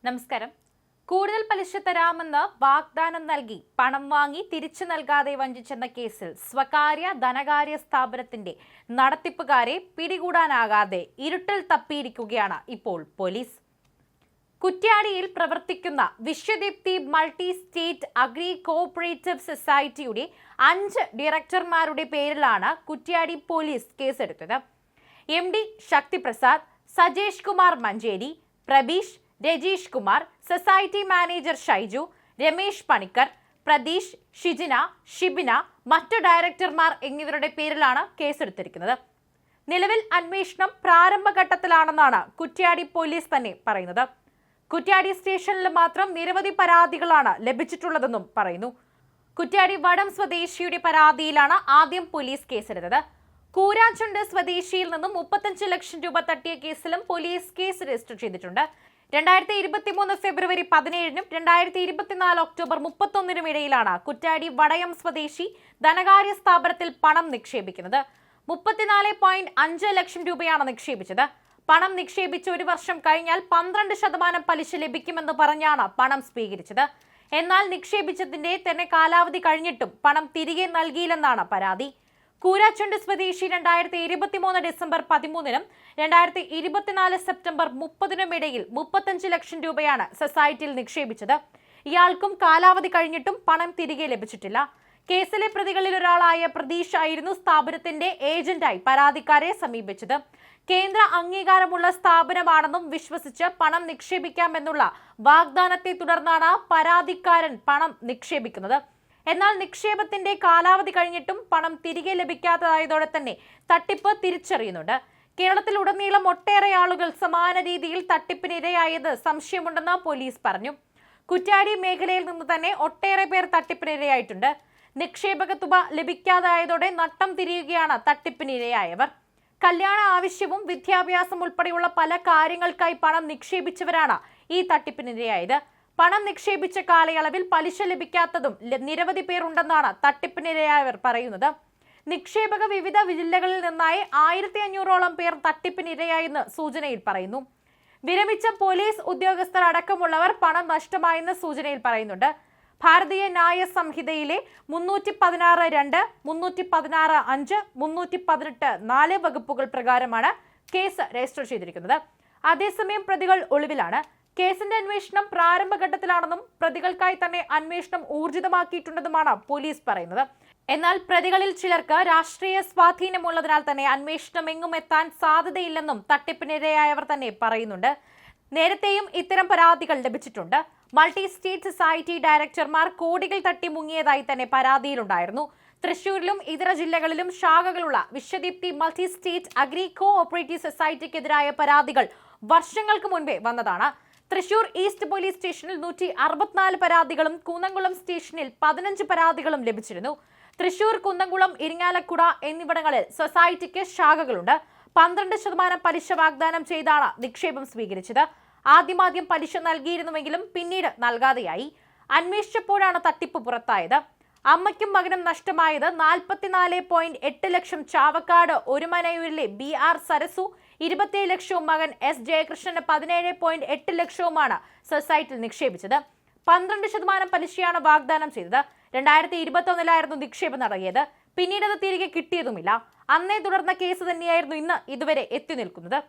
നമസ്കാരം. കൂടുതൽ പലിശ തരാമെന്ന് വാഗ്ദാനം നൽകി പണം വാങ്ങി തിരിച്ചു നൽകാതെ വഞ്ചിച്ചെന്ന കേസിൽ സ്വകാര്യ ധനകാര്യ സ്ഥാപനത്തിന്റെ നടത്തിപ്പുകാരെ പിടികൂടാനാകാതെ ഇരുട്ടിൽ തപ്പിയിരിക്കുകയാണ് ഇപ്പോൾ പോലീസ്. കുറ്റ്യാടിയിൽ പ്രവർത്തിക്കുന്ന Vishwadeepthi multi state agri cooperative സൊസൈറ്റിയുടെ 5 ഡയറക്ടർമാരുടെ പേരിലാണ് കുറ്റ്യാടി പോലീസ് കേസെടുത്തത്. MD Shaktiprasad, Sajesh Kumar Manjeri, Prabeesh, Rajeesh Kumar, society manager Shaiju, Ramesh Panicker, Pratheesh, Shijina, Shibina, മറ്റു ഡയറക്ടർമാർ എന്നിവരുടെ പേരിലാണ് കേസെടുത്തിരിക്കുന്നത്. നിലവിൽ അന്വേഷണം പ്രാരംഭഘട്ടത്തിലാണെന്നാണ് കുറ്റ്യാടി പോലീസ് തന്നെ പറയുന്നത്. കുറ്റ്യാടി സ്റ്റേഷനിൽ മാത്രം നിരവധി പരാതികളാണ് ലഭിച്ചിട്ടുള്ളതെന്നും പറയുന്നു. കുറ്റ്യാടി വടം സ്വദേശിയുടെ പരാതിയിലാണ് ആദ്യം പോലീസ് കേസെടുത്തത്. കൂരാച്ചുണ്ട് സ്വദേശിയിൽ നിന്നും 35 ലക്ഷം രൂപ തട്ടിയ കേസിലും പോലീസ് കേസ് രജിസ്റ്റർ ചെയ്തിട്ടുണ്ട്. 2023 ഫെബ്രുവരി 17-നും 2024 ഒക്ടോബർ 31-നും ഇടയിലാണ് കുറ്റ്യാടി വടയം സ്വദേശി ധനകാര്യ സ്ഥാപനത്തിൽ പണം നിക്ഷേപിക്കുന്നത്. 34.5 ലക്ഷം രൂപയാണ് നിക്ഷേപിച്ചത്. പണം നിക്ഷേപിച്ച് 1 വർഷം കഴിഞ്ഞാൽ 12% പലിശ ലഭിക്കുമെന്ന് പറഞ്ഞാണ് പണം സ്വീകരിച്ചത്. എന്നാൽ നിക്ഷേപിച്ചതിന്റെ തന്നെ കാലാവധി കഴിഞ്ഞിട്ടും പണം തിരികെ നൽകിയില്ലെന്നാണ് പരാതി. കൂരാച്ചുണ്ട് സ്വദേശി 2023 ഡിസംബർ 13-നും 2024 സെപ്റ്റംബർ 30-നും ഇടയിൽ 35 ലക്ഷം രൂപയാണ് സൊസൈറ്റിയിൽ നിക്ഷേപിച്ചത്. ഇയാൾക്കും കാലാവധി കഴിഞ്ഞിട്ടും പണം തിരികെ ലഭിച്ചിട്ടില്ല. കേസിലെ പ്രതികളിൽ ഒരാളായ പ്രതീഷ് ആയിരുന്നു സ്ഥാപനത്തിന്റെ ഏജന്റായി പരാതിക്കാരെ സമീപിച്ചത്. കേന്ദ്ര അംഗീകാരമുള്ള സ്ഥാപനമാണെന്നും വിശ്വസിച്ച് പണം നിക്ഷേപിക്കാമെന്നുള്ള വാഗ്ദാനത്തെ തുടർന്നാണ് പരാതിക്കാരൻ പണം നിക്ഷേപിക്കുന്നത്. എന്നാൽ നിക്ഷേപത്തിന്റെ കാലാവധി കഴിഞ്ഞിട്ടും പണം തിരികെ ലഭിക്കാത്തതായതോടെ തന്നെ തട്ടിപ്പ് തിരിച്ചറിയുന്നുണ്ട്. കേരളത്തിലുടനീളം ഒട്ടേറെ ആളുകൾ സമാന രീതിയിൽ തട്ടിപ്പിനിരയായത് സംശയമുണ്ടെന്ന് പോലീസ് പറഞ്ഞു. കുറ്റ്യാടി മേഖലയിൽ നിന്ന് തന്നെ ഒട്ടേറെ പേർ തട്ടിപ്പിനിരയായിട്ടുണ്ട്. നിക്ഷേപക തുക ലഭിക്കാതായതോടെ നട്ടം തിരിയുകയാണ് തട്ടിപ്പിനിരയായവർ. കല്യാണ ആവശ്യവും വിദ്യാഭ്യാസം ഉൾപ്പെടെയുള്ള പല കാര്യങ്ങൾക്കായി പണം നിക്ഷേപിച്ചവരാണ് ഈ തട്ടിപ്പിനിരയായത്. പണം നിക്ഷേപിച്ച കാലയളവിൽ പലിശ ലഭിക്കാത്തതും നിരവധി പേർ ഉണ്ടെന്നാണ് തട്ടിപ്പിനിരയായവർ പറയുന്നത്. നിക്ഷേപക വിവിധ ജില്ലകളിൽ നിന്നായി 1500ഓളം പേർ തട്ടിപ്പിനിരയായെന്ന് സൂചനയിൽ പറയുന്നു. വിരമിച്ച പോലീസ് ഉദ്യോഗസ്ഥർ അടക്കമുള്ളവർ പണം നഷ്ടമായെന്ന് സൂചനയിൽ പറയുന്നുണ്ട്. ഭാരതീയ ന്യായ സംഹിതയിലെ 316(2), 316(5), 318(4) വകുപ്പുകൾ പ്രകാരമാണ് കേസ് രജിസ്റ്റർ ചെയ്തിരിക്കുന്നത്. അതേസമയം പ്രതികൾ ഒളിവിലാണ്. കേസിന്റെ അന്വേഷണം പ്രാരംഭഘട്ടത്തിലാണെന്നും പ്രതികൾക്കായി തന്നെ അന്വേഷണം ഊർജിതമാക്കിയിട്ടുണ്ടെന്നുമാണ് പോലീസ് പറയുന്നത്. എന്നാൽ പ്രതികളിൽ ചിലർക്ക് രാഷ്ട്രീയ സ്വാധീനമുള്ളതിനാൽ തന്നെ അന്വേഷണം എങ്ങും എത്താൻ സാധ്യതയില്ലെന്നും തട്ടിപ്പിനിരയായവർ തന്നെ പറയുന്നുണ്ട്. നേരത്തെയും ഇത്തരം പരാതികൾ ലഭിച്ചിട്ടുണ്ട്. മൾട്ടി സ്റ്റേറ്റ് സൊസൈറ്റി ഡയറക്ടർമാർ കോടികൾ തട്ടി മുങ്ങിയതായി തന്നെ പരാതിയിലുണ്ടായിരുന്നു. തൃശൂരിലും ഇതര ജില്ലകളിലും ശാഖകളുള്ള Vishwadeepthi multi state agri cooperative സൊസൈറ്റിക്കെതിരായ പരാതികൾ വർഷങ്ങൾക്ക് മുൻപേ വന്നതാണ്. തൃശൂർ ഈസ്റ്റ് പോലീസ് സ്റ്റേഷനിൽ 164 പരാതികളും കൂന്നംകുളം സ്റ്റേഷനിൽ 15 പരാതികളും ലഭിച്ചിരുന്നു. തൃശൂർ, കുന്നംകുളം, ഇരിങ്ങാലക്കുട എന്നിവിടങ്ങളിൽ സൊസൈറ്റിക്ക് ശാഖകളുണ്ട്. 12% പലിശ വാഗ്ദാനം ചെയ്താണ് നിക്ഷേപം സ്വീകരിച്ചത്. ആദ്യം പലിശ നൽകിയിരുന്നുവെങ്കിലും പിന്നീട് നൽകാതെയായി. അന്വേഷിച്ചപ്പോഴാണ് തട്ടിപ്പ് പുറത്തായത്. അമ്മയ്ക്കും മകനും നഷ്ടമായത് 44.8 ലക്ഷം ചാവക്കാട് ഒരുമനയൂരിലെ BR സരസു, 27 ലക്ഷവും മകൻ S ജയകൃഷ്ണന് 17.8 ലക്ഷവുമാണ് സൊസൈറ്റിയിൽ നിക്ഷേപിച്ചത്. 12% പലിശയാണ് വാഗ്ദാനം ചെയ്തത്. 2021-ലായിരുന്നു നിക്ഷേപം നടത്തിയത്. പിന്നീട് അത് തിരികെ കിട്ടിയതുമില്ല. അന്നേ തുടർന്ന കേസ് തന്നെയായിരുന്നു ഇന്ന് ഇതുവരെ എത്തി നിൽക്കുന്നത്.